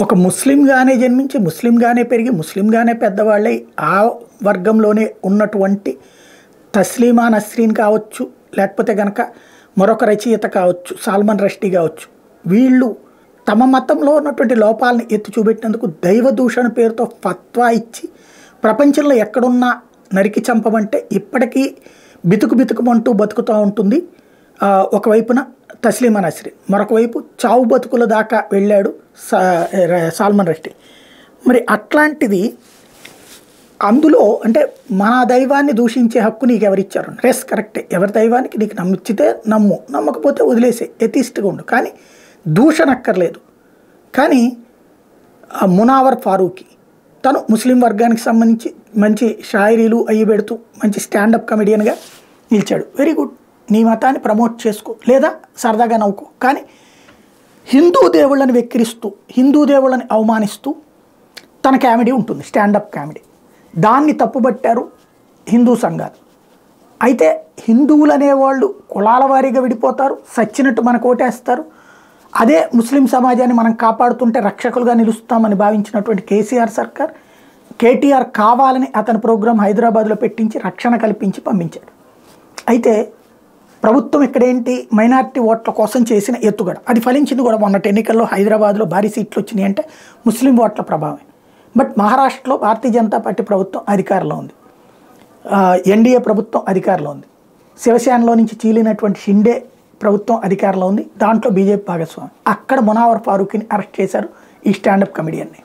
ఒక ముస్లింగానే జన్మించి ముస్లింగానే పెరిగి ముస్లింగానే పెద్దవాళ్ళై ఆ వర్గంలోనే ఉన్నటువంటి తస్లీమా నస్రీన్ కావచ్చు, లేకపోతే కనుక మరొక రచయిత కావచ్చు, సాల్మన్ రష్డీ కావచ్చు, వీళ్ళు తమ మతంలో ఉన్నటువంటి లోపాలను ఎత్తి చూపెట్టినందుకు దైవ దూషణ పేరుతో ఫత్వా ఇచ్చి ప్రపంచంలో ఎక్కడున్నా నరికి చంపమంటే ఇప్పటికీ బితుకుమంటూ బతుకుతూ ఉంటుంది. ఒకవైపున తస్లీమా నస్రీన్, మరొక వైపు చావు బతుకుల దాకా వెళ్ళాడు సాల్మన్ రష్డీ. మరి అట్లాంటిది అందులో అంటే మన దైవాన్ని దూషించే హక్కు నీకు ఎవరిచ్చారు? రెస్ కరెక్టే, ఎవరి దైవానికి నీకు నమ్మిచ్చితే నమ్ము, నమ్మకపోతే వదిలేసే, ఎథిస్ట్గా ఉండు, కానీ దూషణ అక్కర్లేదు. కానీ మునావర్ ఫారూఖీ తను ముస్లిం వర్గానికి సంబంధించి మంచి షాయరీలు అయ్యి పెడుతూ మంచి స్టాండప్ కమెడియన్గా నిలిచాడు. వెరీ గుడ్, నీ మతాన్ని ప్రమోట్ చేసుకో, లేదా సరదాగా నవ్వుకో. కానీ హిందూ దేవుళ్ళని వెక్కిరిస్తూ, హిందూ దేవుళ్ళని అవమానిస్తూ తన కామెడీ ఉంటుంది, స్టాండప్ కామెడీ. దాన్ని తప్పుబట్టారు హిందూ సంఘాలు. అయితే హిందువులు అనేవాళ్ళు కులాల వారీగా విడిపోతారు, సచ్చినట్టు మనకు ఓటేస్తారు. అదే ముస్లిం సమాజాన్ని మనం కాపాడుతుంటే రక్షకులుగా నిలుస్తామని భావించినటువంటి కేసీఆర్ సర్కార్, కేటీఆర్ కావాలని అతని ప్రోగ్రాం హైదరాబాద్లో పెట్టించి రక్షణ కల్పించి పంపించాడు. అయితే ప్రభుత్వం ఇక్కడేంటి మైనారిటీ ఓట్ల కోసం చేసిన ఎత్తుగడ అది ఫలించింది కూడా. మొన్నటి ఎన్నికల్లో హైదరాబాద్లో భారీ సీట్లు వచ్చినాయి అంటే ముస్లిం ఓట్ల ప్రభావం. బట్ మహారాష్ట్రలో భారతీయ జనతా పార్టీ ప్రభుత్వం అధికారంలో ఉంది, ఎన్డీఏ ప్రభుత్వం అధికారంలో ఉంది, శివసేనలో నుంచి చీలినటువంటి షిండే ప్రభుత్వం అధికారంలో ఉంది, దాంట్లో బీజేపీ భాగస్వామి. అక్కడ మునావర్ ఫారూఖీని అరెస్ట్ చేశారు, ఈ స్టాండప్ కమెడియన్ని.